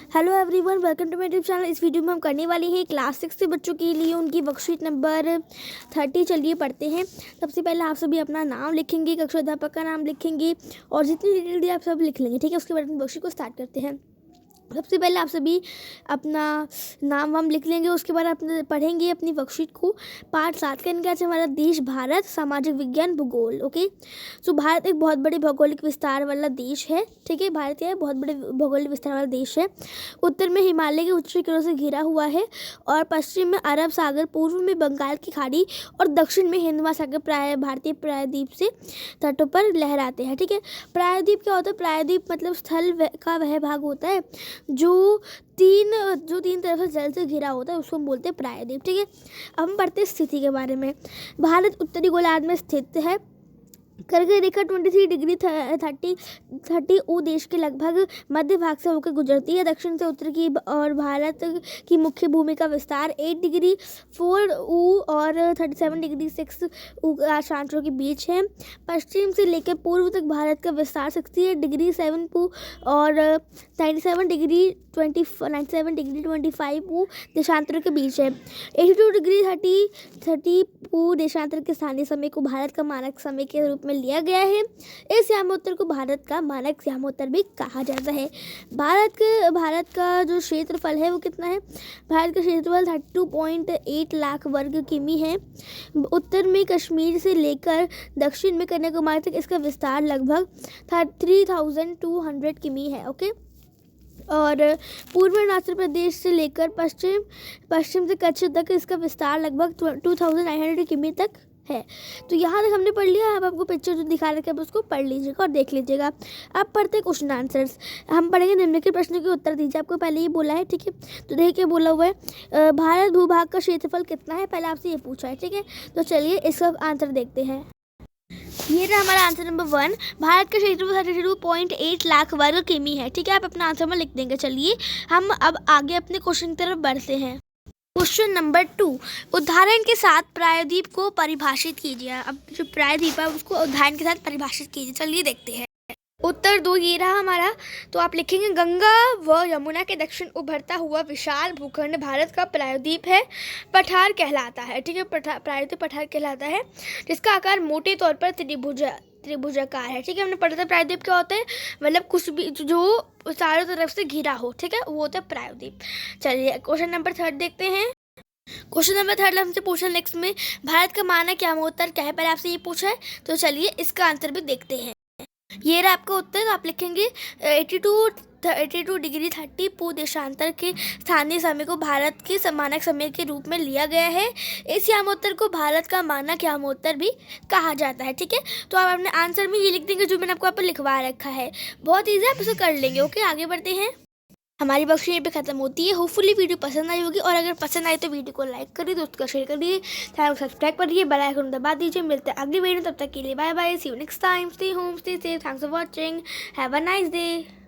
Hello everyone, welcome to my YouTube channel. इस video में हम करने वाले हैं क्लास 6 के बच्चों के लिए उनकी वर्कशीट नंबर 30। चलिए पढ़ते हैं। सबसे पहले आप सभी अपना नाम लिखेंगे, कक्षा अध्यापक का नाम लिखेंगे और जितनी डिटेल दी आप सब लिख लेंगे, ठीक है। उसके बाद हम वर्कशीट को स्टार्ट करते हैं। सबसे पहले आप सभी अपना नाम वाम लिख लेंगे। उसके बाद आप पढ़ेंगे अपनी वर्कशीट को। पार्ट 7 का इनका हमारा देश भारत, सामाजिक विज्ञान, भूगोल। ओके, सो भारत एक बहुत बड़े भौगोलिक विस्तार वाला देश है, ठीक है। भारत क्या है, बहुत बड़े भौगोलिक विस्तार वाला देश है। उत्तर में हिमालय के उत्तरी किनारों से घिरा हुआ है और पश्चिम में अरब सागर, पूर्व में बंगाल की खाड़ी और दक्षिण में हिंद महासागर भारतीय प्रायद्वीप से तटों पर लहराते हैं, ठीक है। प्रायद्वीप क्या होता है? प्रायद्वीप मतलब स्थल का वह भाग होता है जो तीन तरफ से जल से घिरा होता है, उसको हम बोलते हैं प्रायद्वीप, ठीक है। अब हम पढ़ते हैं स्थिति के बारे में। भारत उत्तरी गोलार्ध में स्थित है। कर्क रेखा 23 डिग्री 30 ऊ देश के लगभग मध्य भाग से होकर गुजरती है। दक्षिण से उत्तर की और भारत की मुख्य भूमि का विस्तार 8 डिग्री 4 ऊ और 37 डिग्री 6 ऊ अक्षांशों के बीच है। पश्चिम से लेकर पूर्व तक भारत का विस्तार 68 डिग्री 7 ऊ और 97 डिग्री 25 ऊ देशांतरों के बीच है। 82 डिग्री 30 ऊ देशांतर के स्थानीय समय को भारत का मानक समय के रूप में लिया गया है। इस यामोत्तर को भारत का मानक यामोत्तर भी कहा जाता है। भारत का जो क्षेत्रफल है वो कितना है? भारत का क्षेत्रफल 32.8 लाख वर्ग किमी है। उत्तर में कश्मीर से लेकर दक्षिण में कन्याकुमारी तक इसका विस्तार लगभग 3200 किमी है। ओके, और पूर्व अरुणाचल प्रदेश से लेकर पश्चिम से कच्छ तक इसका विस्तार लगभग 2900 किमी तक है। तो यहाँ तक हमने पढ़ लिया। अब आपको पिक्चर जो दिखा रखे हैं उसको पढ़ लीजिएगा और देख लीजिएगा। अब पढ़ते हैं क्वेश्चन आंसर्स। हम पढ़ेंगे निम्नलिखित प्रश्नों के उत्तर दीजिए। आपको पहले ही बोला है, ठीक है। तो देखिए बोला हुआ है भारत भूभाग का क्षेत्रफल कितना है, पहले आपसे ये पूछा है, ठीक है। तो चलिए इसका आंसर देखते हैं। ये रहा हमारा आंसर नंबर 1। भारत का क्षेत्रफल 32.8 लाख वर्ग किमी है, ठीक है। आप अपना आंसर में लिख देंगे। चलिए हम अब आगे अपने क्वेश्चन की तरफ बढ़ते हैं। क्वेश्चन नंबर 2, उदाहरण के साथ प्रायद्वीप को परिभाषित कीजिए। अब जो प्रायद्वीप है उसको उदाहरण के साथ परिभाषित कीजिए। चलिए देखते हैं। उत्तर 2 ये रहा हमारा। तो आप लिखेंगे गंगा व यमुना के दक्षिण उभरता हुआ विशाल भूखंड भारत का प्रायद्वीप है, पठार कहलाता है, ठीक है। प्रायद्वीप पठार कहलाता है, जिसका आकार मोटे तौर पर त्रिभुजाकार है, ठीक है। हमने पढ़ा था प्रायद्वीप क्या होता है, मतलब कुछ भी जो चारों तरफ से घिरा हो, ठीक है, वो होता है प्रायद्वीप। चलिए क्वेश्चन नंबर 3 देखते हैं। क्वेश्चन नंबर 3 हमसे पूछा नेक्स्ट में भारत का मानक यामोत्तर क्या है, पहले आपसे ये पूछा है। तो चलिए इसका आंसर भी देखते हैं। ये रहा आपका उत्तर। आप लिखेंगे 82 डिग्री 30 पू देशांतर के स्थानीय समय को भारत के मानक समय के रूप में लिया गया है। इस यामोत्तर को भारत का मानक यामोत्तर भी कहा जाता है, ठीक है। तो आप अपने आंसर में ये लिख देंगे जो मैंने आपको यहाँ पर लिखवा रखा है। बहुत ईजी, आप इसे कर लेंगे। ओके, आगे बढ़ते हैं। हमारी वर्कशीट यहीं पे खत्म होती है। होपफुली वीडियो पसंद आई होगी और अगर पसंद आए तो वीडियो को लाइक करिए, दोस्तों का शेयर करिए, चैनल को सब्सक्राइब करिए, बेल आइकन दबा दीजिए। मिलते हैं अगली वीडियो, तब तक के लिए bye bye, see you next time, stay home, stay safe, thanks for watching, have a nice day.